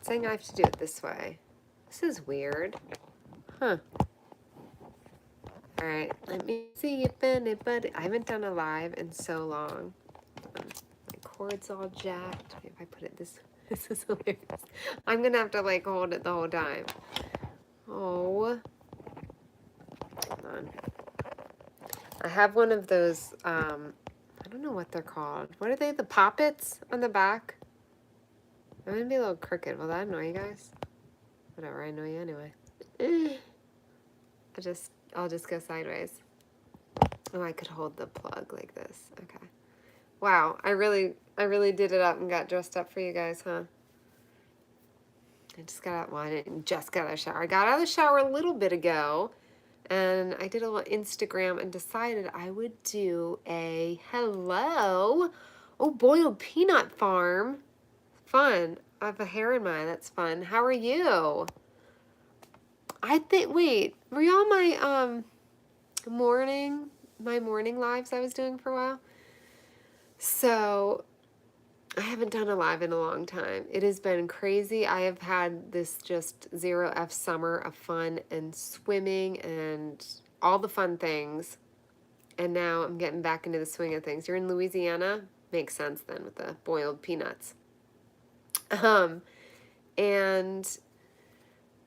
It's saying I have to do it this way. This is weird. Huh. All right, let me see if anybody... I haven't done a live in so long. My cord's all jacked. If I put it this... This is hilarious. I'm going to have to, like, hold it the whole time. Oh. Hold on. I have one of those, I don't know what they're called. What are they? The poppets on the back? I'm going to be a little crooked. Will that annoy you guys? Whatever, I annoy you anyway. I'll just go sideways. Oh, I could hold the plug like this. Okay. Wow, I really did it up and got dressed up for you guys, huh? I just got out, well, I didn't just get out of the shower. I got out of the shower a little bit ago, and I did a little Instagram and decided I would do a hello. Oh, boiled peanut farm. Fun. I have a hair in my eye. That's fun. How are you? I think, wait, were y'all my morning lives I was doing for a while? So I haven't done a live in a long time. It has been crazy. I have had this just 0F summer of fun and swimming and all the fun things. And now I'm getting back into the swing of things. You're in Louisiana? Makes sense then with the boiled peanuts. And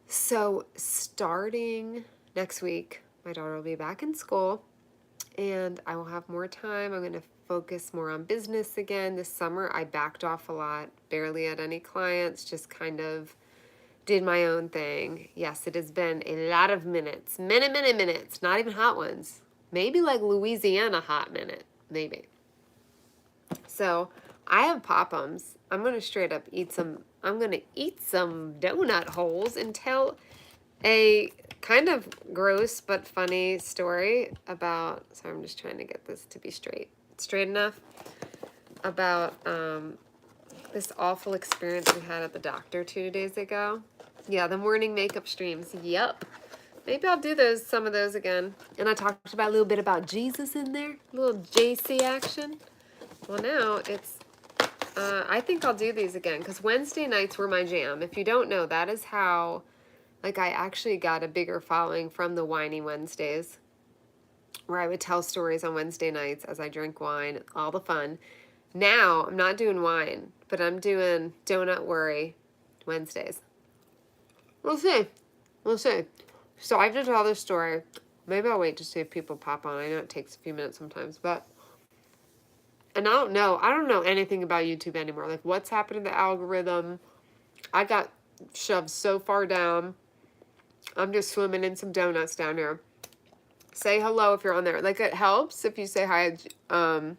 so starting next week, my daughter will be back in school and I will have more time. I'm going to focus more on business again. This summer I backed off a lot, barely had any clients, just kind of did my own thing. Yes, it has been a lot of minutes, minutes, not even hot ones. Maybe like Louisiana hot minute, maybe. So I have Pop-Ums. I'm going to straight up eat some, I'm going to eat some donut holes and tell a kind of gross but funny story about, sorry, I'm just trying to get this to be straight enough, about this awful experience we had at the doctor 2 days ago. Yeah, the morning makeup streams. Yep. Maybe I'll do some of those again. And I talked about a little bit about Jesus in there, a little JC action. Well, now it's, I think I'll do these again because Wednesday nights were my jam. If you don't know, that is how, like, I actually got a bigger following from the Whiny Wednesdays, where I would tell stories on Wednesday nights as I drink wine, all the fun. Now, I'm not doing wine, but I'm doing Donut Worry Wednesdays. We'll see. We'll see. So I have to tell this story. Maybe I'll wait to see if people pop on. I know it takes a few minutes sometimes, but... And I don't know anything about YouTube anymore. Like, what's happened to the algorithm? I got shoved so far down. I'm just swimming in some donuts down here. Say hello if you're on there. Like, it helps if you say hi. I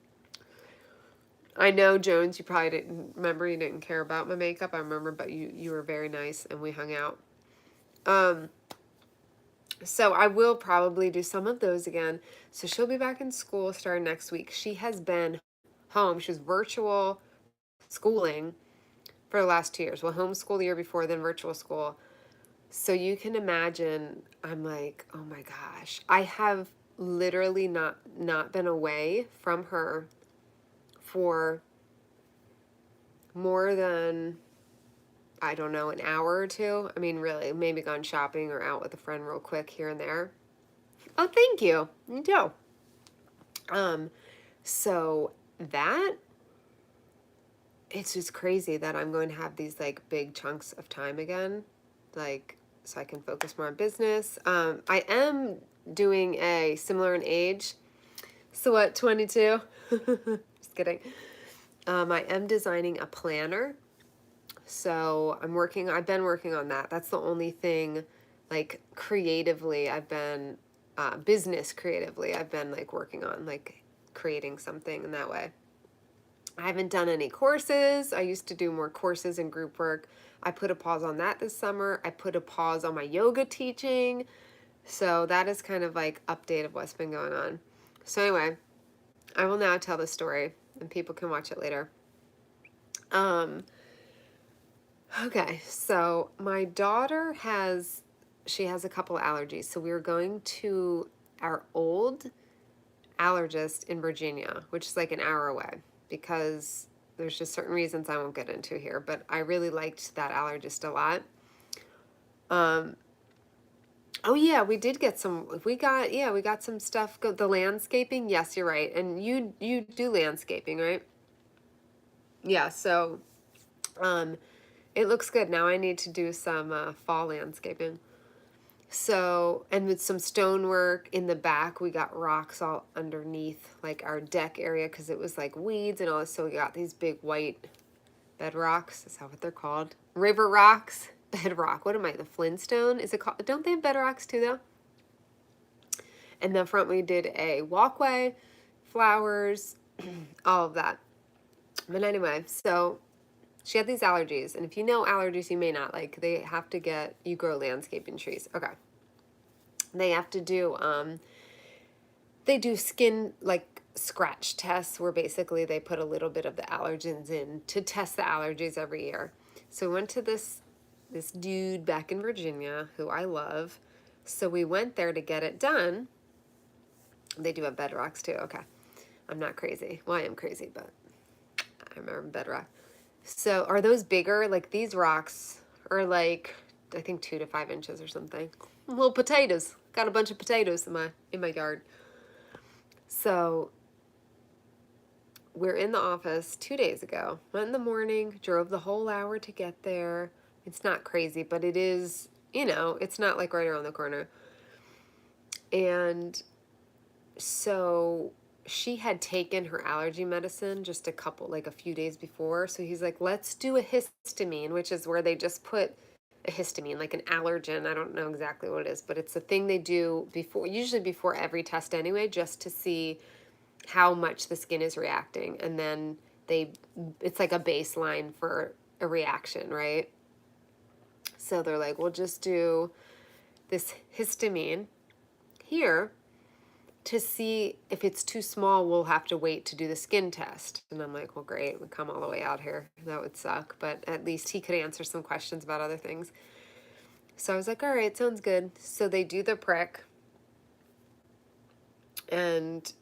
know, Jones, you probably didn't remember. You didn't care about my makeup. I remember, but you were very nice, and we hung out. So I will probably do some of those again. So she'll be back in school starting next week. She has been home. She was virtual schooling for the last 2 years. Well, homeschool the year before, then virtual school. So you can imagine, I'm like, oh my gosh. I have literally not been away from her for more than, I don't know, an hour or two. I mean, really, maybe gone shopping or out with a friend real quick here and there. Oh, thank you. You do. So that, it's just crazy that I'm going to have these like big chunks of time again, like, so I can focus more on business. I am doing a similar in age. So what, 22? Just kidding. I am designing a planner. So I've been working on that. That's the only thing, like, creatively, business creatively, I've been like working on, like, creating something in that way. I haven't done any courses. I used to do more courses and group work. I put a pause on that this summer. I put a pause on my yoga teaching. So that is kind of like update of what's been going on. So anyway, I will now tell the story and people can watch it later. Okay, so my daughter has a couple of allergies. So we were going to our old allergist in Virginia, which is like an hour away, because There's just certain reasons I won't get into here, but I really liked that allergist a lot. Oh yeah, we did get some. We got some stuff. The landscaping. Yes, you're right. And you do landscaping, right? Yeah. So, um, it looks good. Now I need to do some fall landscaping. So, and with some stonework in the back, we got rocks all underneath like our deck area because it was like weeds and all this. So we got these big white bedrocks. Is that what they're called? River rocks. Bedrock. What am I? The Flintstone? Is it called? Don't they have bedrocks too though? And then front we did a walkway, flowers, all of that. But anyway, so she had these allergies, and if you know allergies, you may not like. They have to get you grow landscaping trees. Okay. They have to do they do skin like scratch tests where basically they put a little bit of the allergens in to test the allergies every year. So we went to this dude back in Virginia who I love. So we went there to get it done. They do have bedrocks too. Okay. I'm not crazy. Well, I am crazy, but I remember bedrock. So are those bigger? Like these rocks are like I think 2 to 5 inches or something. Little potatoes. Got a bunch of potatoes in my yard. So we're in the office 2 days ago. Went in the morning, drove the whole hour to get there. It's not crazy, but it is, it's not like right around the corner. And so she had taken her allergy medicine just a few days before. So he's like, let's do a histamine, which is where they just put a histamine, like an allergen. I don't know exactly what it is, but it's a thing they do usually before every test anyway, just to see how much the skin is reacting. And then it's like a baseline for a reaction, right? So they're like, we'll just do this histamine here to see if it's too small. We'll have to wait to do the skin test. And I'm like, well, great. We come all the way out here. That would suck. But at least he could answer some questions about other things. So I was like, all right, sounds good. So they do the prick. And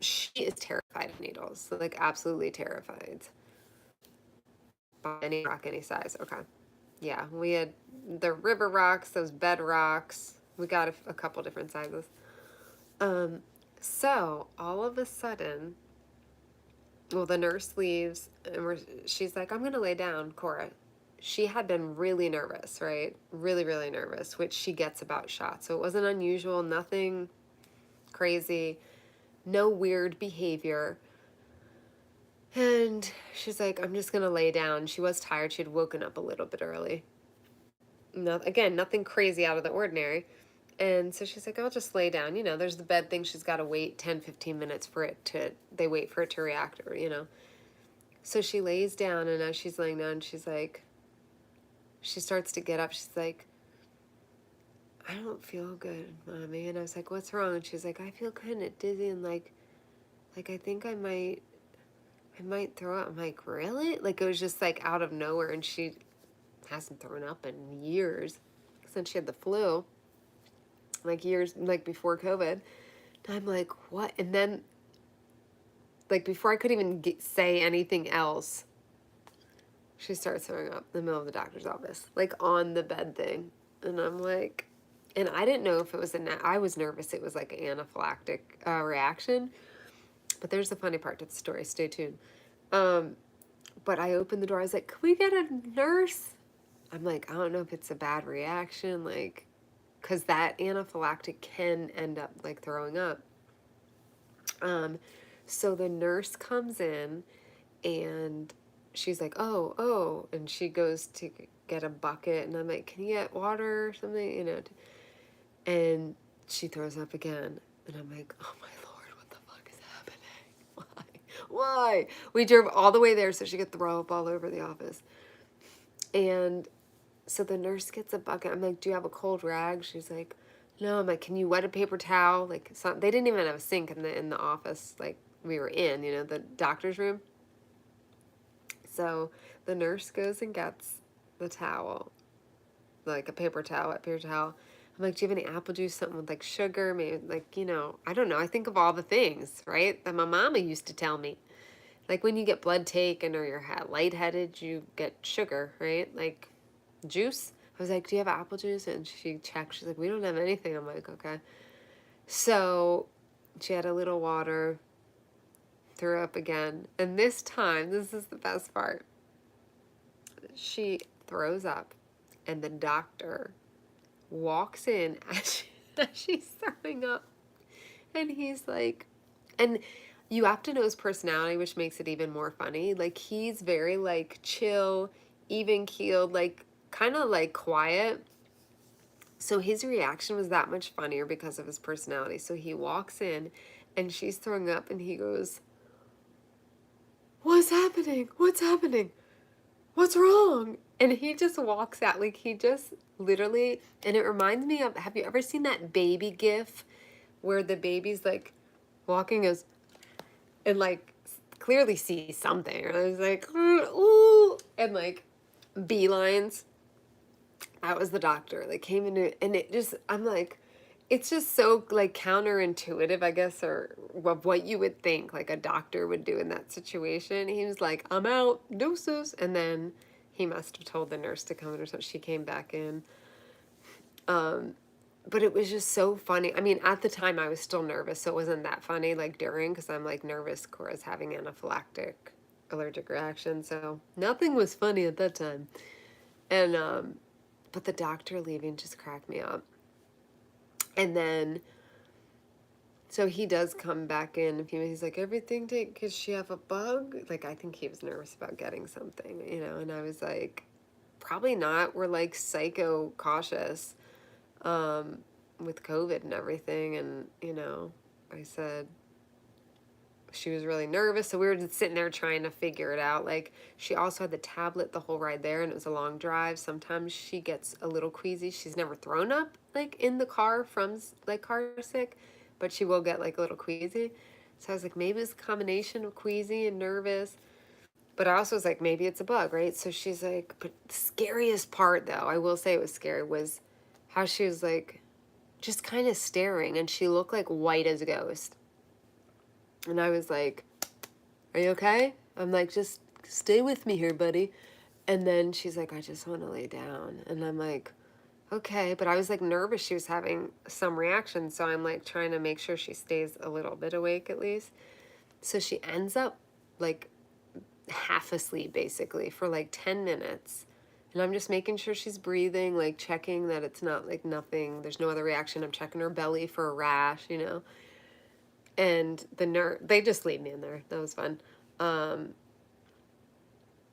she is terrified of needles. So like absolutely terrified. By any rock, any size. Okay. Yeah, we had the river rocks, those bed rocks. We got a couple different sizes. So all of a sudden, well, the nurse leaves and she's like, I'm going to lay down, Cora. She had been really nervous, right? Really, really nervous, which she gets about shots. So it wasn't unusual, nothing crazy, no weird behavior. And she's like, I'm just going to lay down. She was tired. She had woken up a little bit early. No, again, nothing crazy out of the ordinary. And so she's like, I'll just lay down. There's the bed thing. She's got to wait 10, 15 minutes they wait for it to react or. So she lays down, and as she's laying down, she's like, she starts to get up. She's like, I don't feel good, Mommy. And I was like, what's wrong? And she's like, I feel kind of dizzy and like I think I might throw up. I'm like, really? Like it was just like out of nowhere, and she hasn't thrown up in years since she had the flu. Like years, like before COVID. And I'm like, what? And then, like before I could even say anything else, she starts throwing up in the middle of the doctor's office, like on the bed thing. And I'm like, and I didn't know if it was I was nervous it was like an anaphylactic reaction. But there's the funny part to the story. Stay tuned. But I opened the door. I was like, can we get a nurse? I'm like, I don't know if it's a bad reaction, like, because that anaphylactic can end up like throwing up. So the nurse comes in and she's like, oh, and she goes to get a bucket, and I'm like, can you get water or something, and she throws up again, and I'm like, oh my Lord, what the fuck is happening? Why? We drove all the way there so she could throw up all over the office. And so the nurse gets a bucket. I'm like, do you have a cold rag? She's like, no. I'm like, can you wet a paper towel? Like, they didn't even have a sink in the office like we were in, the doctor's room. So the nurse goes and gets the towel, like a paper towel, wet paper towel. I'm like, do you have any apple juice, something with like sugar, maybe like, I don't know. I think of all the things, right, that my mama used to tell me. Like when you get blood taken or you're lightheaded, you get sugar, right? Like juice. I was like, do you have apple juice? And she checked. She's like, we don't have anything. I'm like, okay. So she had a little water, threw up again. And this time, this is the best part. She throws up, and the doctor walks in as she's throwing up. And he's like, and you have to know his personality, which makes it even more funny. Like, he's very, like, chill, even keeled, like, kind of, like, quiet. So his reaction was that much funnier because of his personality. So he walks in, and she's throwing up, and he goes, what's happening? What's happening? What's wrong? And he just walks out. Like, he just literally, and it reminds me of, have you ever seen that baby gif where the baby's, like, walking as, and, like, clearly sees something. And I was like, ooh, and, like, beelines. That was the doctor. Like, came into, and it just, I'm like, it's just so, like, counterintuitive, I guess, or of what you would think, like, a doctor would do in that situation. He was like, I'm out, deuces. And then he must have told the nurse to come in or something. She came back in. But it was just so funny. I mean, at the time, I was still nervous, so it wasn't that funny, like, during, because I'm, like, nervous. Cora's having anaphylactic allergic reaction, so nothing was funny at that time. And, but the doctor leaving just cracked me up. And then, so he does come back in. He's like, everything, does she have a bug? Like, I think he was nervous about getting something, you know, and I was like, probably not. We're, like, psycho cautious. With COVID and everything, and, you know, I said she was really nervous, so we were just sitting there trying to figure it out. Like, she also had the tablet the whole ride there, and it was a long drive. Sometimes she gets a little queasy. She's never thrown up, like, in the car from, like, car sick, but she will get, like, a little queasy. So I was like, maybe it's a combination of queasy and nervous. But I also was like, maybe it's a bug, right? So she's like, but the scariest part, though, I will say it was scary, was how she was, like, just kind of staring, and she looked like white as a ghost. And I was like, are you okay? I'm like, just stay with me here, buddy. And then she's like, I just want to lay down. And I'm like, okay. But I was, like, nervous she was having some reaction, so I'm, like, trying to make sure she stays a little bit awake at least. So she ends up, like, half asleep, basically, for, like, 10 minutes. And I'm just making sure she's breathing, like, checking that it's not, like, nothing. There's no other reaction. I'm checking her belly for a rash, you know. And the nurse, they just leave me in there. That was fun. And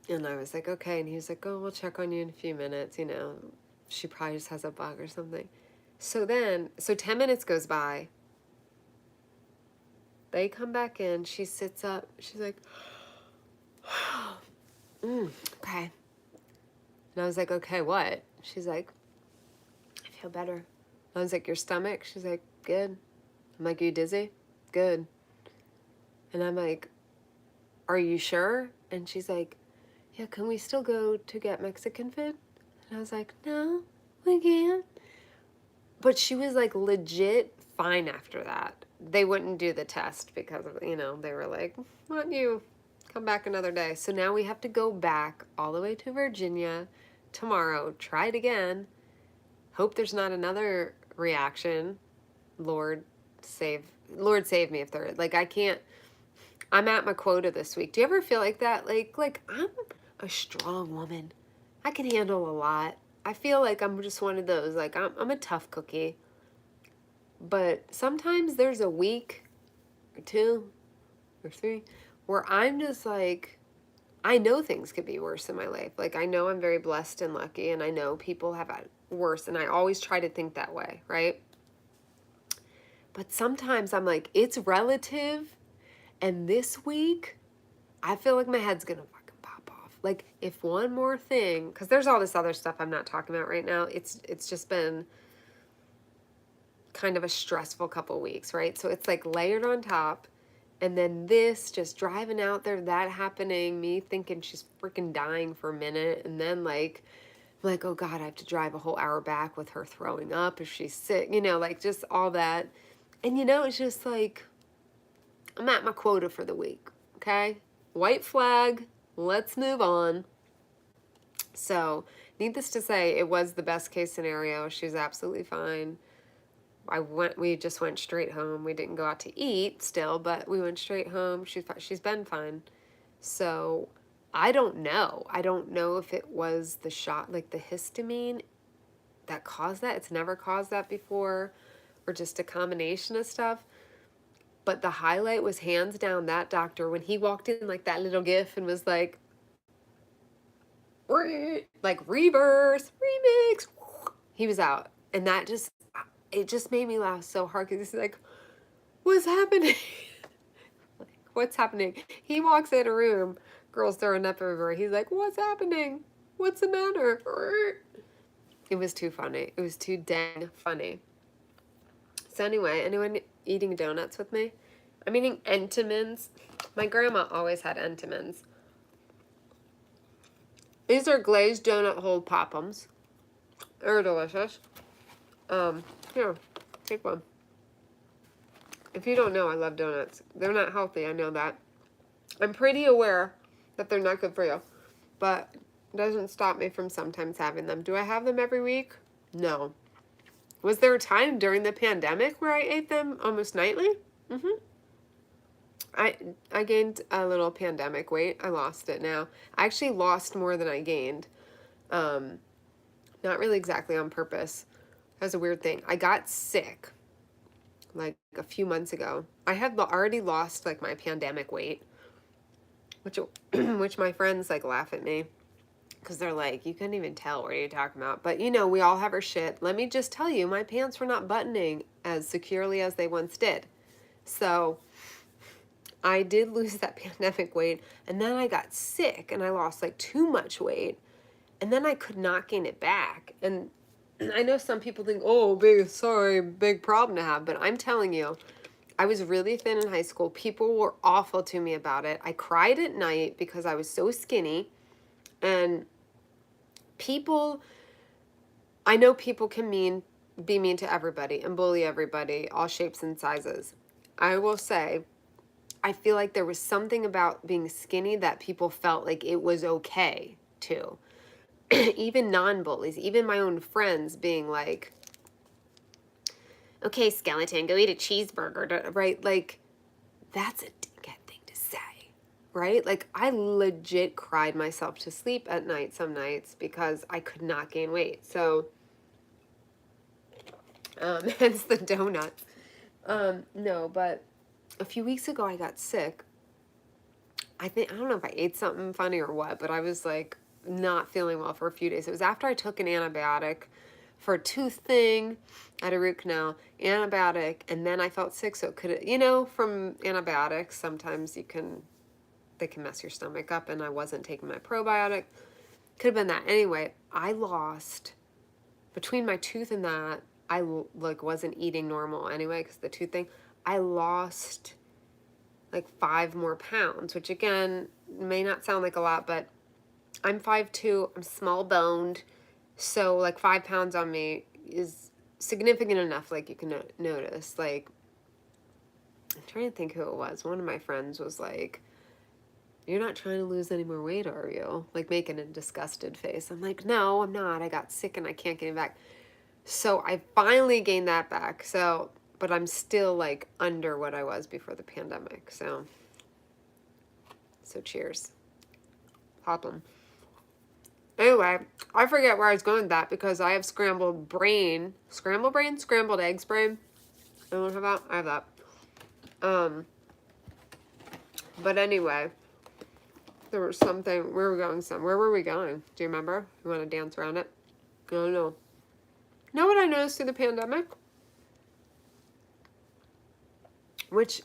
I was like, okay. And he was like, oh, we'll check on you in a few minutes, you know. She probably just has a bug or something. So 10 minutes goes by. They come back in. She sits up. She's like, okay. And I was like, okay, what? She's like, I feel better. I was like, your stomach? She's like, good. I'm like, are you dizzy? Good. And I'm like, are you sure? And she's like, yeah, can we still go to get Mexican food? And I was like, no, we can't. But she was, like, legit fine after that. They wouldn't do the test because, you know, they were like, why don't you come back another day? So now we have to go back all the way to Virginia tomorrow, try it again, hope there's not another reaction. Lord save me if there is. Like, I can't, I'm at my quota this week. Do you ever feel like that? Like I'm a strong woman. I can handle a lot. I feel like I'm just one of those, like, I'm a tough cookie. But sometimes there's a week or 2 or 3 where I'm just like, I know things could be worse in my life. Like, I know I'm very blessed and lucky, and I know people have had worse, and I always try to think that way, right? But sometimes I'm like, it's relative, and this week, I feel like my head's gonna fucking pop off. Like, if one more thing, because there's all this other stuff I'm not talking about right now. It's just been kind of a stressful couple weeks, right? So it's, like, layered on top. And then this, just driving out there, that happening, me thinking she's freaking dying for a minute. And then, like, I'm like, oh God, I have to drive a whole hour back with her throwing up if she's sick, you know, like, just all that. And, you know, it's just like, I'm at my quota for the week, okay? white flag, let's move on. So, needless to say, it was the best case scenario. She's absolutely fine. We just went straight home. We didn't go out to eat still, but we went straight home. She's been fine. So, I don't know. I don't know if it was the shot, like the histamine that caused that. It's never caused that before, or just a combination of stuff. But the highlight was hands down that doctor when he walked in like that little gif and was like reverse remix. He was out, and it just made me laugh so hard because he's like, "What's happening? Like, what's happening?" He walks in a room, girls throwing up everywhere. He's like, "What's happening? What's the matter?" It was too funny. It was too dang funny. So anyway, anyone eating donuts with me? I'm eating Entenmann's. My grandma always had Entenmann's. These are glazed donut hole Pop'ems. They're delicious. Here, take one. If you don't know, I love donuts. They're not healthy, I know that. I'm pretty aware that they're not good for you, but it doesn't stop me from sometimes having them. Do I have them every week? No. Was there a time during the pandemic where I ate them almost nightly? Mm-hmm. I gained a little pandemic weight. I lost it now. I actually lost more than I gained. Not really exactly on purpose. That was a weird thing. I got sick like a few months ago. I had already lost like my pandemic weight, which my friends like laugh at me because they're like, you couldn't even tell what are you talking about. But you know, we all have our shit. Let me just tell you, my pants were not buttoning as securely as they once did. So I did lose that pandemic weight, and then I got sick and I lost like too much weight, and then I could not gain it back. And I know some people think, oh, big problem to have, but I'm telling you, I was really thin in high school. People were awful to me about it. I cried at night because I was so skinny, and I know people can be mean to everybody and bully everybody, all shapes and sizes. I will say, I feel like there was something about being skinny that people felt like it was okay to. Even non-bullies, even my own friends being like, okay, skeleton, go eat a cheeseburger, right? Like, that's a dickhead thing to say, right? Like, I legit cried myself to sleep at night some nights because I could not gain weight. So, hence the donuts. No, but a few weeks ago I got sick. I don't know if I ate something funny or what, but I was like not feeling well for a few days. It was after I took an antibiotic for a tooth thing. I had a root canal, antibiotic, and then I felt sick. So it could, from antibiotics, sometimes they can mess your stomach up, and I wasn't taking my probiotic. Could have been that. Anyway, I lost, between my tooth and that, I like wasn't eating normal anyway because the tooth thing. I lost like 5 more pounds, which again may not sound like a lot, but I'm 5'2", I'm small boned, so like 5 pounds on me is significant enough, like you can notice. Like, I'm trying to think who it was. One of my friends was like, you're not trying to lose any more weight, are you? Like making a disgusted face. I'm like, no, I'm not. I got sick and I can't get it back. So I finally gained that back. So, but I'm still like under what I was before the pandemic. So cheers. Pop 'em. Anyway, I forget where I was going with that because I have scrambled eggs brain. Anyone have that? I have that. But anyway, there was something, where were we going? Do you remember? You want to dance around it? I don't know. You know what I noticed through the pandemic? Which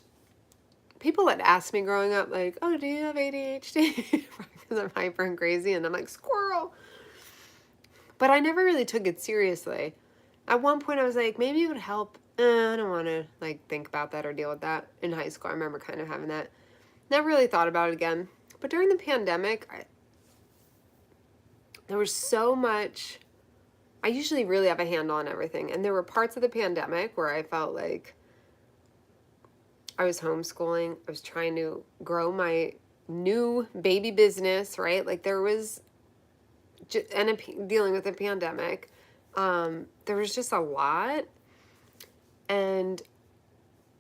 people had asked me growing up, like, oh, do you have ADHD? Because I'm hyper and crazy, and I'm like, squirrel. But I never really took it seriously. At one point, I was like, maybe it would help. I don't want to, like, think about that or deal with that. In high school, I remember kind of having that. Never really thought about it again. But during the pandemic, there was so much. I usually really have a handle on everything. And there were parts of the pandemic where I felt like I was homeschooling. I was trying to grow my new baby business, right? Like there was, dealing with a pandemic. There was just a lot, and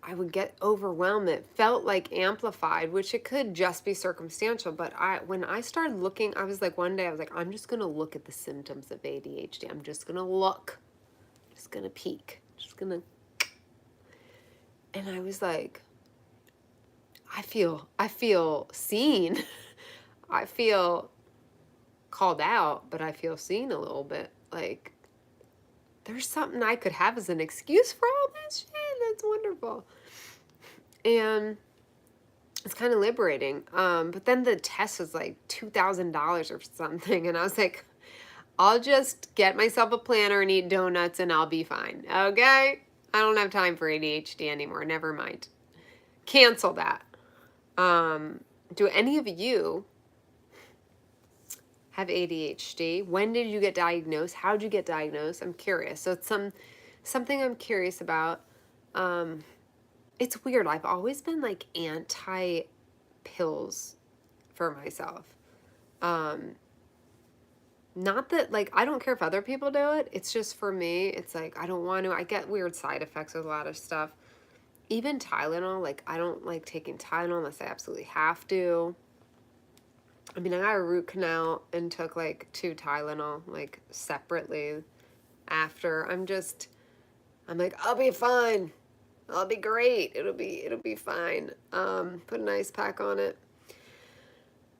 I would get overwhelmed. It felt like amplified, which it could just be circumstantial. But when I started looking, I was like, one day I was like, I'm just gonna look at the symptoms of ADHD. I'm just gonna look, just gonna peek, just gonna, and I was like, I feel seen. I feel called out, but I feel seen a little bit. Like there's something I could have as an excuse for all this shit. That's wonderful. And it's kind of liberating. But then the test was like $2,000 or something. And I was like, I'll just get myself a planner and eat donuts and I'll be fine. Okay? I don't have time for ADHD anymore. Never mind. Cancel that. Do any of you have ADHD? When did you get diagnosed? How did you get diagnosed? I'm curious. So it's something I'm curious about. It's weird. I've always been like anti pills for myself. Not that like I don't care if other people do it. It's just for me. It's like I don't want to. I get weird side effects with a lot of stuff. Even Tylenol, like I don't like taking Tylenol unless I absolutely have to. I mean, I got a root canal and took like 2 Tylenol like separately after. I'm like, I'll be fine. I'll be great. It'll be fine. Put an ice pack on it.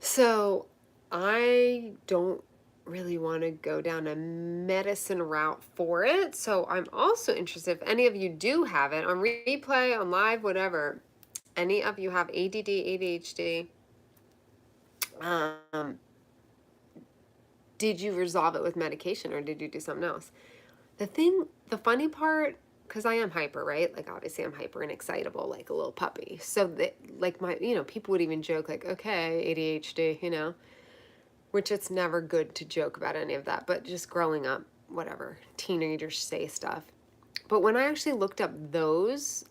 So I don't really want to go down a medicine route for it. So I'm also interested if any of you do have it on replay, on live, whatever. Any of you have ADD, ADHD? Did you resolve it with medication or did you do something else? The funny part, because I am hyper, right? Like obviously I'm hyper and excitable like a little puppy. So that like people would even joke like, okay, ADHD, which it's never good to joke about any of that, but just growing up, whatever, teenagers say stuff. But when I actually looked up those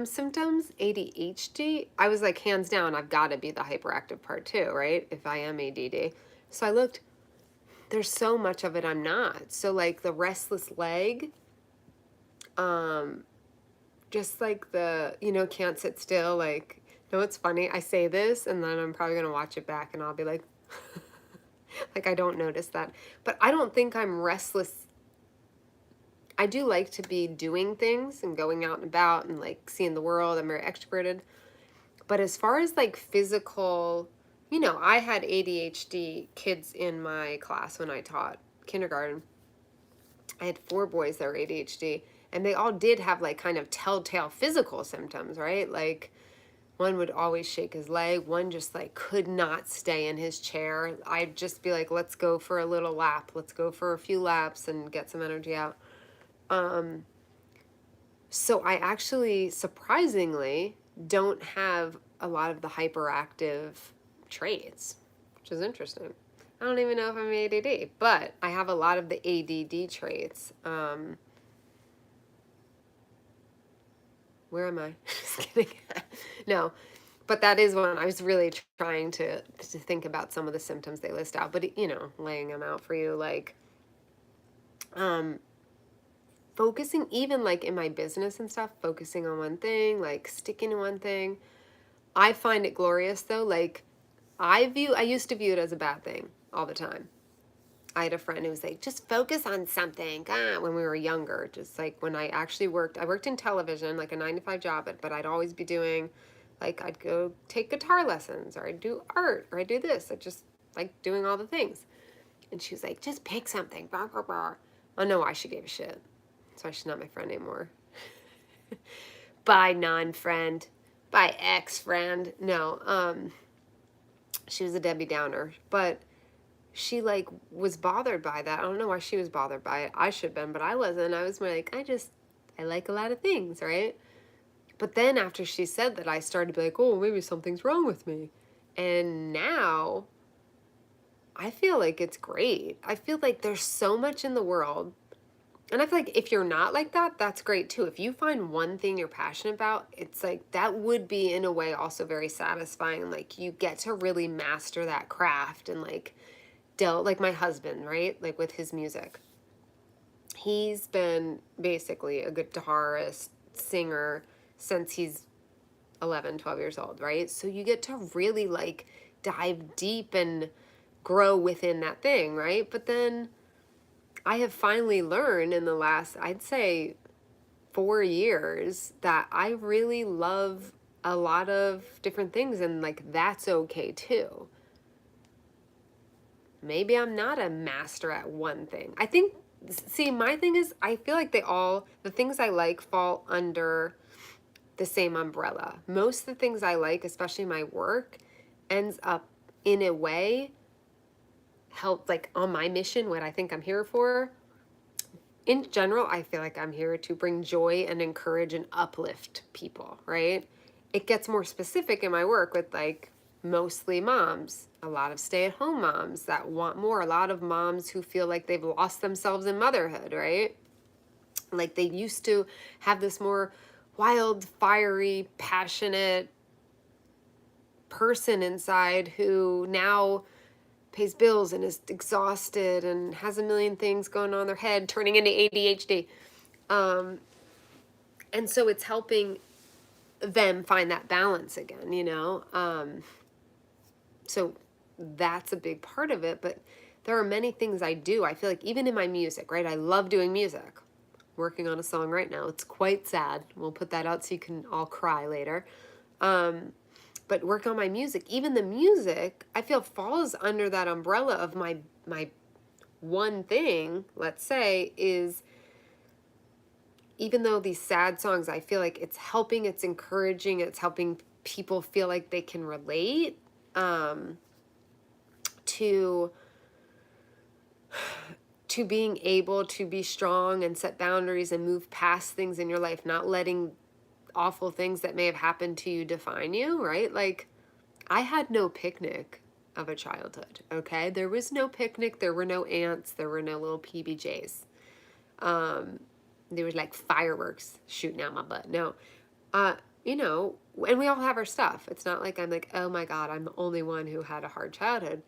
symptoms, ADHD, I was like, hands down, I've got to be the hyperactive part too, right? If I am ADD. So I looked, there's so much of it I'm not. So like the restless leg, just like the, can't sit still, like, it's funny, I say this and then I'm probably going to watch it back and I'll be like, like I don't notice that. But I don't think I'm restless. I do like to be doing things and going out and about and like seeing the world. I'm very extroverted. But as far as like physical, I had ADHD kids in my class when I taught kindergarten. I had 4 boys that were ADHD and they all did have like kind of telltale physical symptoms, right? Like one would always shake his leg. One just like could not stay in his chair. I'd just be like, let's go for a little lap. Let's go for a few laps and get some energy out. So I actually, surprisingly, don't have a lot of the hyperactive traits, which is interesting. I don't even know if I'm ADD, but I have a lot of the ADD traits. Where am I? Just kidding. No, but that is one. I was really trying to think about some of the symptoms they list out, but laying them out for you, like, focusing, even like in my business and stuff, focusing on one thing, like sticking to one thing. I find it glorious though. Like I used to view it as a bad thing all the time. I had a friend who was like, just focus on something. When we were younger, just like when I actually I worked in television, like a 9-to-5 job, but I'd always be doing, like, I'd go take guitar lessons or I'd do art or I'd do this. I just like doing all the things. And she was like, just pick something. Blah, blah, blah. I don't know why she gave a shit. So she's not my friend anymore. Bye, non-friend. Bye, ex-friend. No, she was a Debbie Downer. But she like was bothered by that. I don't know why she was bothered by it. I should have been, but I wasn't. I was more like, I like a lot of things, right? But then after she said that, I started to be like, oh, maybe something's wrong with me. And now I feel like it's great. I feel like there's so much in the world And I feel like if you're not like that, that's great too. If you find one thing you're passionate about, it's like that would be in a way also very satisfying. Like you get to really master that craft and like like my husband, right? Like with his music. He's been basically a guitarist, singer since he's 11, 12 years old, right? So you get to really like dive deep and grow within that thing, right? But then I have finally learned in the last, I'd say, 4 years that I really love a lot of different things, and like that's okay too. Maybe I'm not a master at one thing. I think, see, my thing is, I feel like the things I like fall under the same umbrella. Most of the things I like, especially my work, ends up in a way help like on my mission, what I think I'm here for. In general, I feel like I'm here to bring joy and encourage and uplift people, right? It gets more specific in my work with like mostly moms, a lot of stay-at-home moms that want more, a lot of moms who feel like they've lost themselves in motherhood, right? Like they used to have this more wild, fiery, passionate person inside who now pays bills and is exhausted and has a million things going on in their head, turning into ADHD. Um, and so it's helping them find that balance again, you know? So that's a big part of it. But there are many things I do. I feel like even in my music, right? I love doing music. Working on a song right now. It's quite sad. We'll put that out so you can all cry later. But work on my music. Even the music, I feel falls under that umbrella of my one thing, let's say, is even though these sad songs, I feel like it's helping, it's encouraging, it's helping people feel like they can relate to being able to be strong and set boundaries and move past things in your life, not letting awful things that may have happened to you define you, right? Like, I had no picnic of a childhood, okay? There was no picnic, there were no ants, there were no little PBJs. There was like fireworks shooting out my butt. No. You know, and we all have our stuff. It's not like I'm like, oh my God, I'm the only one who had a hard childhood.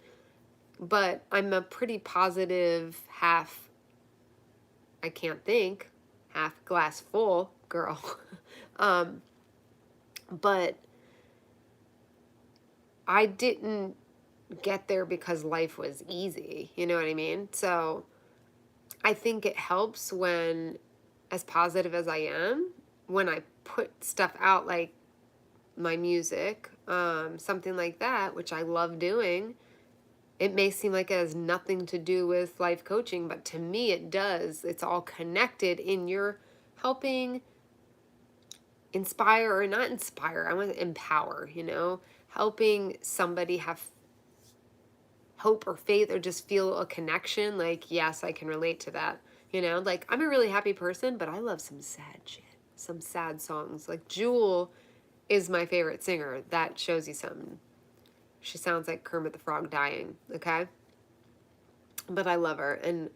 But I'm a pretty positive half, I can't think, half glass full girl. But I didn't get there because life was easy. You know what I mean? So I think it helps when, as positive as I am, when I put stuff out like my music, something like that, which I love doing. It may seem like it has nothing to do with life coaching, but to me it does. It's all connected in your helping inspire, or not inspire, I want to empower, you know, helping somebody have hope or faith or just feel a connection. Like, yes, I can relate to that. You know, like I'm a really happy person, but I love some sad shit, some sad songs. Like Jewel is my favorite singer. That shows you something. She sounds like Kermit the Frog dying, okay? But I love her. And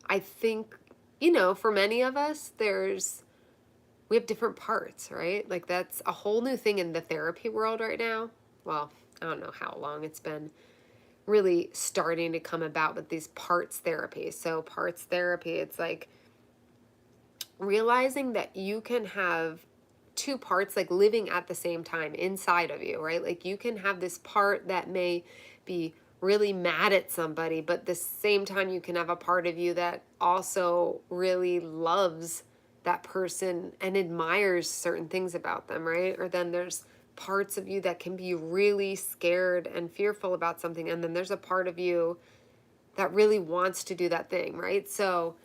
I think, you know, for many of us, we have different parts, right? Like that's a whole new thing in the therapy world right now. Well, I don't know how long it's been really starting to come about with these parts therapy. So parts therapy, it's like realizing that you can have two parts like living at the same time inside of you, right? Like you can have this part that may be really mad at somebody, but at the same time you can have a part of you that also really loves that person and admires certain things about them, right? Or then there's parts of you that can be really scared and fearful about something, and then there's a part of you that really wants to do that thing, right? So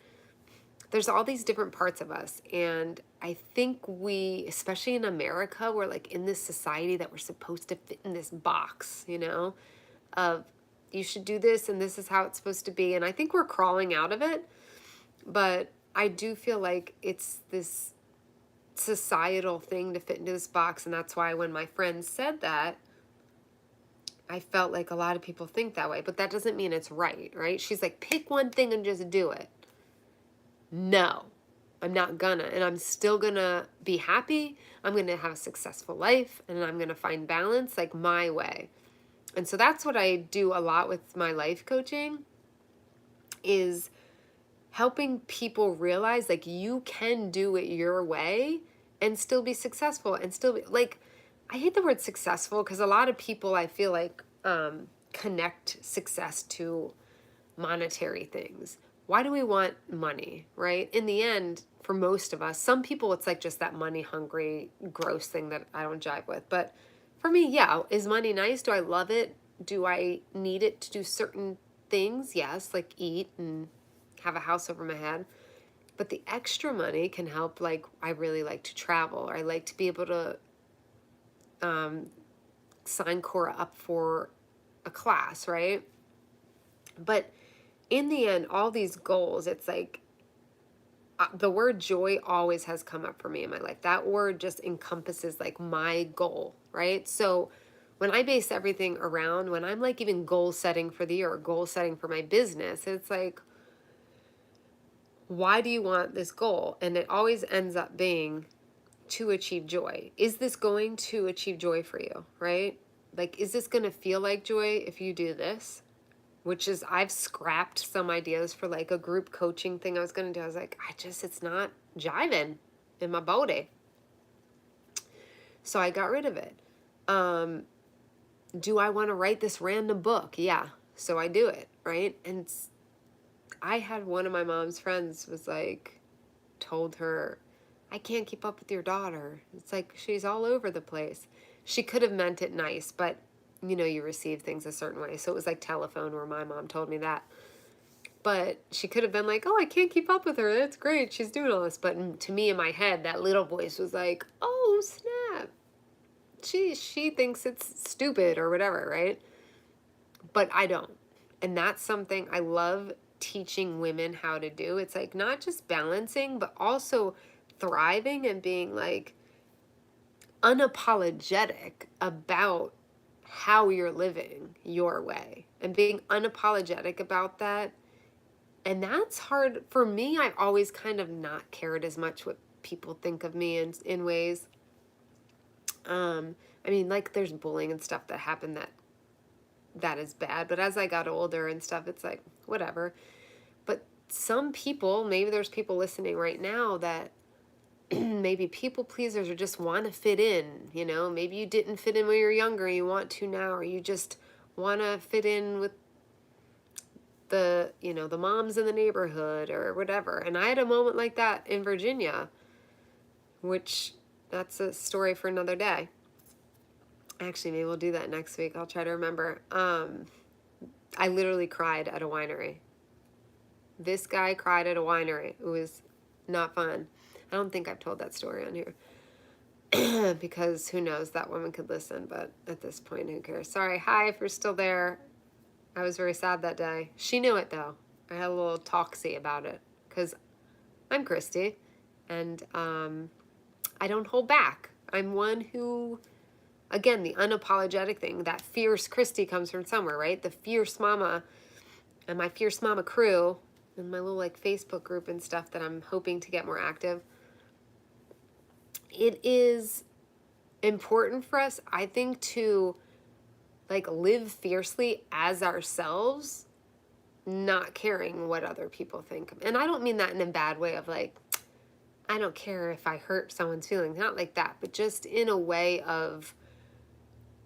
there's all these different parts of us, and I think we, especially in America, we're like in this society that we're supposed to fit in this box, you know, of you should do this and this is how it's supposed to be. And I think we're crawling out of it, but I do feel like it's this societal thing to fit into this box. And that's why when my friend said that, I felt like a lot of people think that way, but that doesn't mean it's right, right? She's like, pick one thing and just do it. No, I'm not gonna. And I'm still gonna be happy. I'm gonna have a successful life and I'm gonna find balance like my way. And so that's what I do a lot with my life coaching, is helping people realize like you can do it your way and still be successful and still be like, I hate the word successful because a lot of people I feel like connect success to monetary things. Why do we want money, right? In the end, for most of us, some people it's like just that money hungry, gross thing that I don't jive with. But for me, yeah, is money nice? Do I love it? Do I need it to do certain things? Yes, like eat and have a house over my head. But the extra money can help, like, I really like to travel, or I like to be able to um, sign Cora up for a class, right? But in the end, all these goals, it's like the word joy always has come up for me in my life. That word just encompasses like my goal, right? So when I base everything around, when I'm like even goal setting for the year or goal setting for my business, it's like, why do you want this goal? And it always ends up being to achieve joy. Is this going to achieve joy for you, right? Like, is this going to feel like joy if you do this? Which is, I've scrapped some ideas for like a group coaching thing I was going to do. I was like, it's not jiving in my body. So I got rid of it. Do I want to write this random book? Yeah. So I do it, right? And I had one of my mom's friends was like, told her, I can't keep up with your daughter. It's like she's all over the place. She could have meant it nice, but you receive things a certain way. So it was like telephone where my mom told me that. But she could have been like, oh, I can't keep up with her. That's great. She's doing all this. But to me in my head, that little voice was like, oh, snap. She thinks it's stupid or whatever, right? But I don't. And that's something I love teaching women how to do. It's like not just balancing, but also thriving and being like unapologetic about how you're living your way and being unapologetic about that. And that's hard for me. I've always kind of not cared as much what people think of me in ways. I mean, like there's bullying and stuff that happened that is bad. But as I got older and stuff, it's like, whatever. But some people, maybe there's people listening right now that maybe people pleasers or just want to fit in, maybe you didn't fit in when you were younger, you want to now, or you just want to fit in with the moms in the neighborhood or whatever. And I had a moment like that in Virginia, which that's a story for another day. Actually, maybe we'll do that next week. I'll try to remember. I literally cried at a winery. This guy cried at a winery. It was not fun. I don't think I've told that story on here because who knows, that woman could listen, but at this point, who cares? Sorry. Hi, if you're still there. I was very sad that day. She knew it though. I had a little talksy about it because I'm Christy and I don't hold back. I'm one who, again, the unapologetic thing, that fierce Christy comes from somewhere, right? The fierce mama and my fierce mama crew and my little like Facebook group and stuff that I'm hoping to get more active. It is important for us, I think, to like live fiercely as ourselves, not caring what other people think. And I don't mean that in a bad way of like, I don't care if I hurt someone's feelings, not like that, but just in a way of,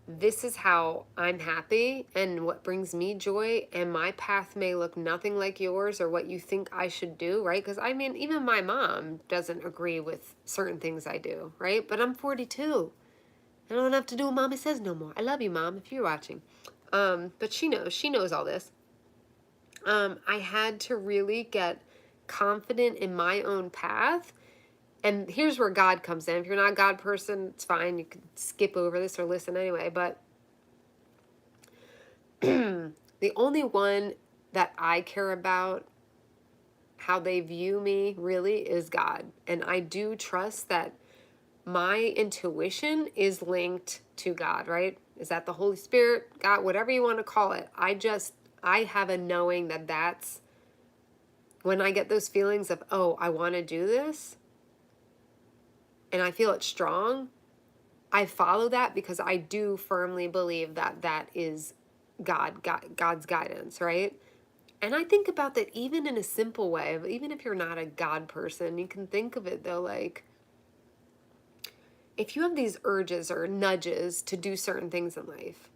this is how I'm happy and what brings me joy, and my path may look nothing like yours or what you think I should do, right? Because I mean, even my mom doesn't agree with certain things I do, right? But I'm 42. I don't have to do what Mama says no more. I love you, Mom, if you're watching. But she knows all this. I had to really get confident in my own path. And here's where God comes in. If you're not a God person, it's fine. You can skip over this or listen anyway. But the only one that I care about how they view me really is God. And I do trust that my intuition is linked to God, right? Is that the Holy Spirit, God, whatever you want to call it? I have a knowing that that's when I get those feelings of, oh, I want to do this, and I feel it strong, I follow that because I do firmly believe that that is God's guidance, right? And I think about that even in a simple way, even if you're not a God person, you can think of it though, like if you have these urges or nudges to do certain things in life,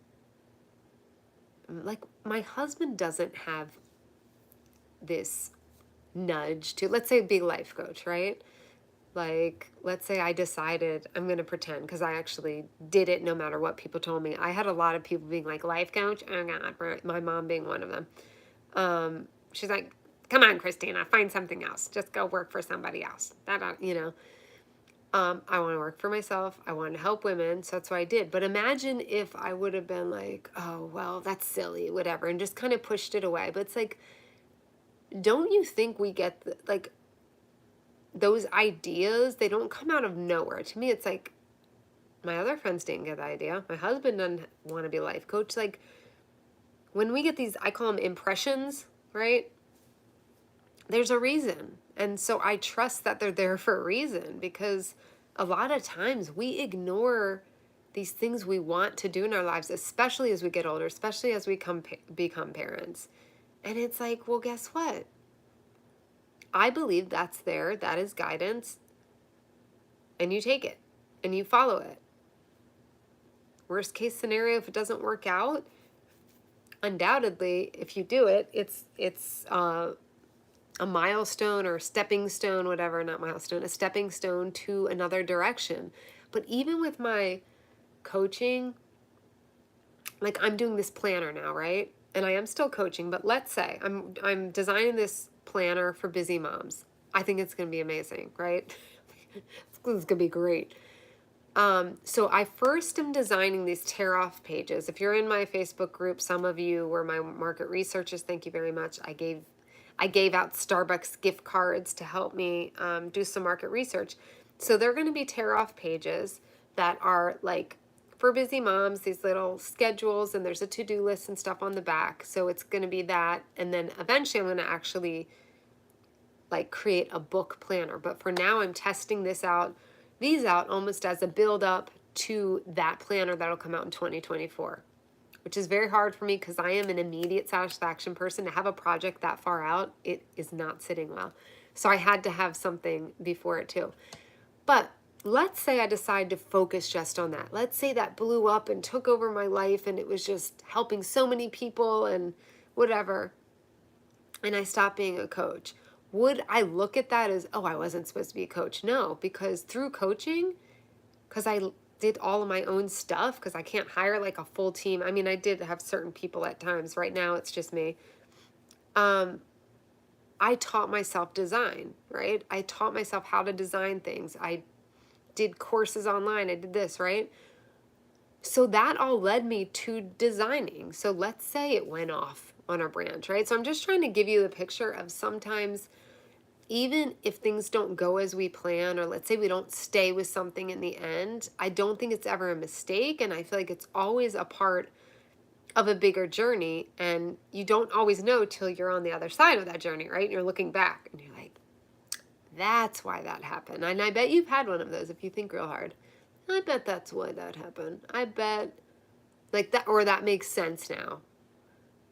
like my husband doesn't have this nudge to, let's say, be a life coach, right? Like, let's say I decided I'm going to pretend because I actually did it no matter what people told me. I had a lot of people being like, life coach? Oh, God, my mom being one of them. She's like, come on, Christina, find something else. Just go work for somebody else. I want to work for myself. I want to help women. So that's what I did. But imagine if I would have been like, oh, well, that's silly, whatever, and just kind of pushed it away. But it's like, don't you think we get, like, those ideas, they don't come out of nowhere. To me, it's like, my other friends didn't get the idea. My husband doesn't want to be a life coach. Like, when we get these, I call them impressions, right? There's a reason. And so I trust that they're there for a reason, because a lot of times we ignore these things we want to do in our lives, especially as we get older, especially as we become parents. And it's like, well, guess what? I believe that's there. That is guidance. And you take it and you follow it. Worst case scenario, if it doesn't work out, undoubtedly, if you do it, it's a milestone or stepping stone, whatever, not milestone, a stepping stone to another direction. But even with my coaching, like I'm doing this planner now, right? And I am still coaching, but let's say I'm designing this planner for busy moms. I think it's going to be amazing, right? It's going to be great. So I first am designing these tear off pages. If you're in my Facebook group, some of you were my market researchers. Thank you very much. I gave out Starbucks gift cards to help me do some market research. So they're going to be tear off pages that are like for busy moms, these little schedules, and there's a to-do list and stuff on the back. So it's going to be that. And then eventually I'm going to actually like create a book planner. But for now, I'm testing these out almost as a build up to that planner that'll come out in 2024, which is very hard for me because I am an immediate satisfaction person. To have a project that far out, it is not sitting well. So I had to have something before it too. But let's say I decide to focus just on that. Let's say that blew up and took over my life and it was just helping so many people and whatever, and I stopped being a coach. Would I look at that as, oh, I wasn't supposed to be a coach? No, because through coaching, because I did all of my own stuff, because I can't hire like a full team. I mean, I did have certain people at times. Right now, it's just me. I taught myself design, right? I taught myself how to design things. I did courses online. I did this, right? So that all led me to designing. So let's say it went off on our branch, right? So I'm just trying to give you the picture of sometimes, even if things don't go as we plan, or let's say we don't stay with something in the end, I don't think it's ever a mistake. And I feel like it's always a part of a bigger journey. And you don't always know till you're on the other side of that journey, right? And you're looking back and you're like, that's why that happened. And I bet you've had one of those if you think real hard. I bet that's why that happened. I bet like that, or that makes sense now.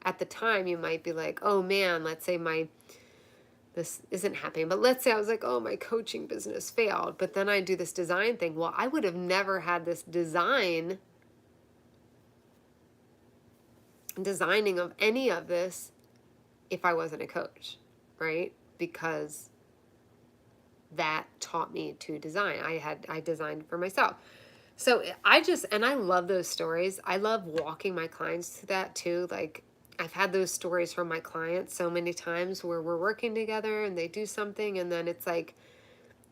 At the time, you might be like, oh man, let's say this isn't happening, but let's say I was like, oh, my coaching business failed, but then I do this design thing. Well, I would have never had this designing of any of this if I wasn't a coach, right? Because that taught me to design. I designed for myself. So I love those stories. I love walking my clients through that too. Like, I've had those stories from my clients so many times where we're working together and they do something and then it's like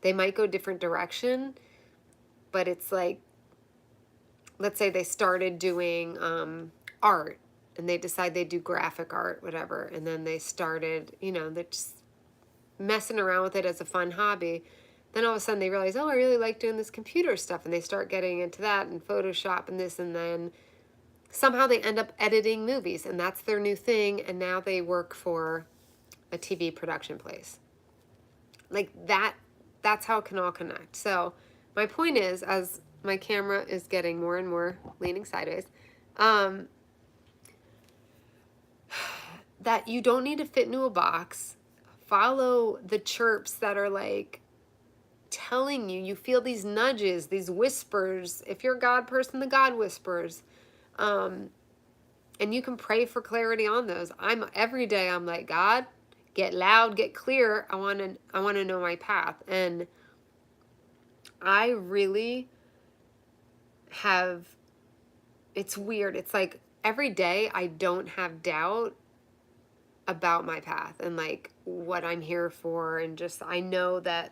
they might go different direction, but it's like, let's say they started doing art and they decide they do graphic art, whatever, and then they started, they're just messing around with it as a fun hobby. Then all of a sudden they realize, oh, I really like doing this computer stuff, and they start getting into that and Photoshop and this, and then somehow they end up editing movies and that's their new thing, and now they work for a TV production place. Like that's how it can all connect. So my point is, as my camera is getting more and more leaning sideways, that you don't need to fit into a box. Follow the chirps that are like telling you, you feel these nudges, these whispers. If you're a God person, the God whispers. And you can pray for clarity on those. Every day I'm like, God, get loud, get clear. I want to know my path. And I really have, it's weird. It's like every day I don't have doubt about my path and like what I'm here for, and just I know that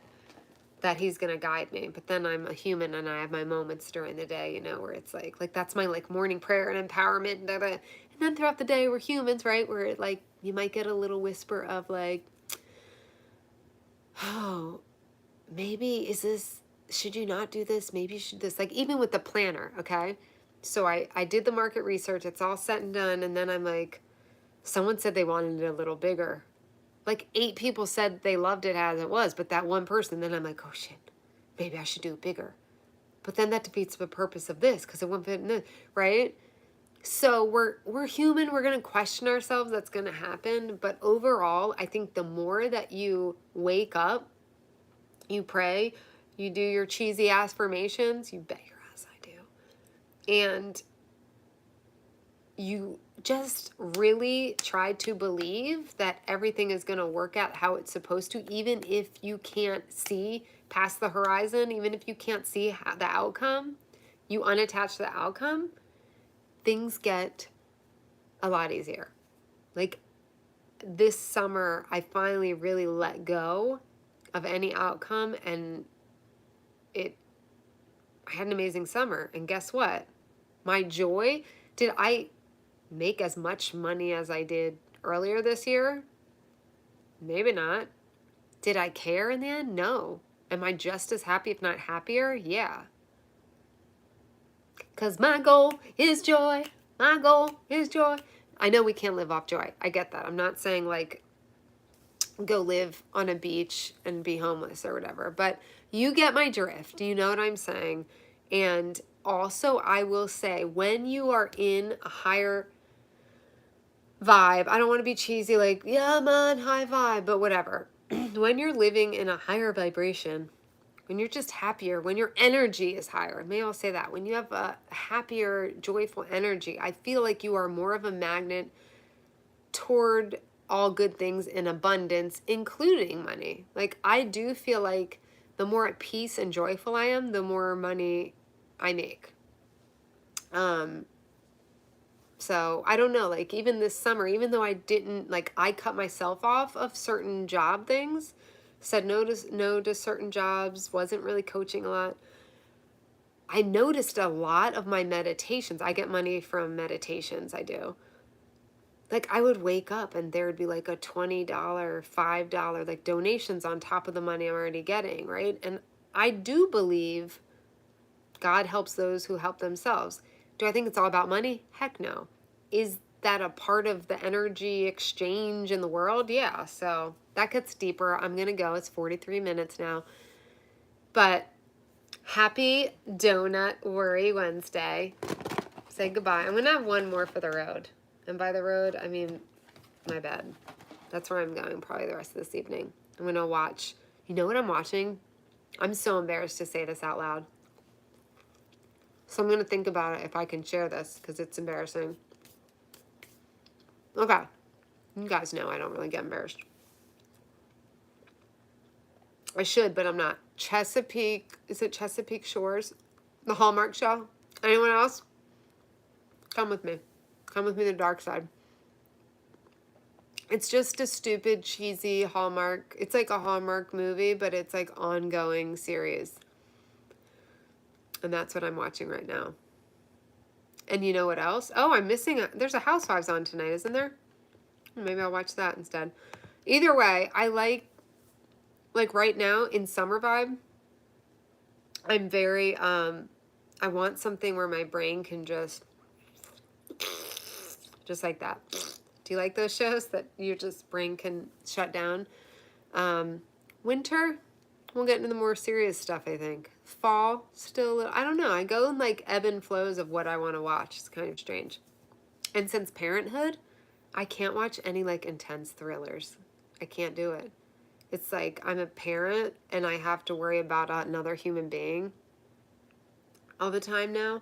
he's gonna guide me. But then I'm a human and I have my moments during the day, you know, where it's like that's my like morning prayer and empowerment, and then throughout the day we're humans, right? Where like you might get a little whisper of like, oh, maybe should you not do this? Maybe you should this. Like even with the planner, okay? So I did the market research, it's all set and done, and then I'm like, someone said they wanted it a little bigger. Like 8 people said they loved it as it was, but that one person, then I'm like, oh shit, maybe I should do it bigger. But then that defeats the purpose of this because it won't fit in this, right? So we're human, we're gonna question ourselves, that's gonna happen. But overall, I think the more that you wake up, you pray, you do your cheesy affirmations, you bet your ass I do. And you just really try to believe that everything is going to work out how it's supposed to, even if you can't see past the horizon, even if you can't see the outcome, you unattach the outcome, things get a lot easier. Like this summer, I finally really let go of any outcome, and I had an amazing summer. And guess what? My joy, did I make as much money as I did earlier this year? Maybe not. Did I care in the end? No. Am I just as happy, if not happier? Yeah. Because my goal is joy. My goal is joy. I know we can't live off joy. I get that. I'm not saying like go live on a beach and be homeless or whatever, but you get my drift. You know what I'm saying? And also, I will say, when you are in a higher vibe, I don't want to be cheesy like, yeah, I'm on high vibe, but whatever. When you're living in a higher vibration, when you're just happier, when your energy is higher, may I say that, when you have a happier, joyful energy, I feel like you are more of a magnet toward all good things in abundance, including money. Like I do feel like the more at peace and joyful I am, the more money I make. So I don't know, like even this summer, even though I didn't, like I cut myself off of certain job things, said no to certain jobs, wasn't really coaching a lot. I noticed a lot of my meditations. I get money from meditations, I do. Like I would wake up and there would be like a $20, $5 like donations on top of the money I'm already getting, right? And I do believe God helps those who help themselves. Do I think it's all about money? Heck no. Is that a part of the energy exchange in the world? Yeah. So that gets deeper. I'm going to go. It's 43 minutes now. But happy Donut Worry Wednesday. Say goodbye. I'm going to have one more for the road. And by the road, I mean my bed. That's where I'm going probably the rest of this evening. I'm going to watch. You know what I'm watching? I'm so embarrassed to say this out loud. So I'm going to think about it if I can share this because it's embarrassing. Okay. You guys know I don't really get embarrassed. I should, but I'm not. Chesapeake, is it Chesapeake Shores? The Hallmark show? Anyone else? Come with me. Come with me to the dark side. It's just a stupid, cheesy Hallmark. It's like a Hallmark movie, but it's like ongoing series. And that's what I'm watching right now. And you know what else? Oh, I'm missing there's a Housewives on tonight, isn't there? Maybe I'll watch that instead. Either way, I like right now in summer vibe, I'm very, I want something where my brain can just like that. Do you like those shows that your just brain can shut down? Winter, we'll get into the more serious stuff, I think. Fall, still a little, I don't know. I go in like ebb and flows of what I want to watch. It's kind of strange. And since parenthood, I can't watch any like intense thrillers. I can't do it. It's like I'm a parent and I have to worry about another human being all the time now.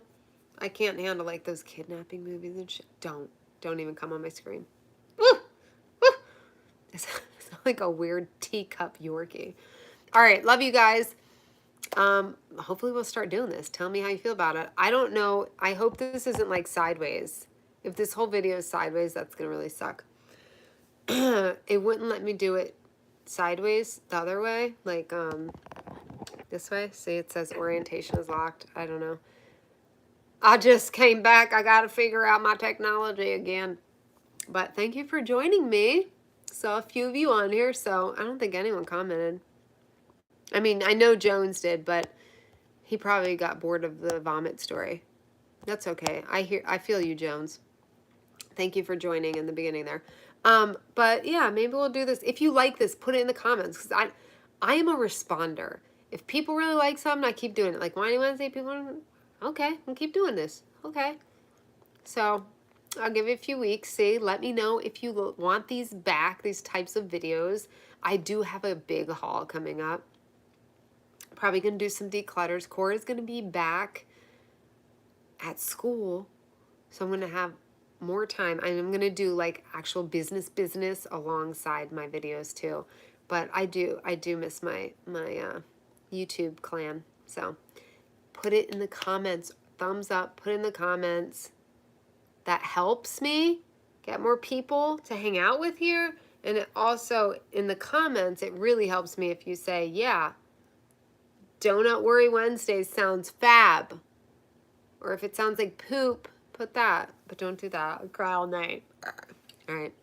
I can't handle like those kidnapping movies and shit. Don't even come on my screen. Woo! Woo! It's like a weird teacup Yorkie. All right, love you guys. Hopefully we'll start doing this. Tell me how you feel about it. I don't know. I hope this isn't like sideways. If this whole video is sideways, that's gonna really suck. It wouldn't let me do it sideways the other way, like this way. See, it says orientation is locked. I don't know. I just came back. I got to figure out my technology again. But thank you for joining me. Saw a few of you on here, so I don't think anyone commented. I mean, I know Jones did, but he probably got bored of the vomit story. That's okay. I feel you, Jones. Thank you for joining in the beginning there. But yeah, maybe we'll do this. If you like this, put it in the comments, because I am a responder. If people really like something, I keep doing it. Like Whiny Wednesday, people, okay, I'll keep doing this. Okay. So I'll give it a few weeks. See, let me know if you want these back, these types of videos. I do have a big haul coming up. Probably going to do some declutters. Cora's going to be back at school, so I'm going to have more time. I'm going to do like actual business alongside my videos too. But I do miss my YouTube clan. So put it in the comments. Thumbs up, put it in the comments. That helps me get more people to hang out with here. And it also, in the comments, it really helps me if you say, yeah, Donut Worry Wednesdays sounds fab. Or if it sounds like poop, put that. But don't do that. I'll cry all night. All right.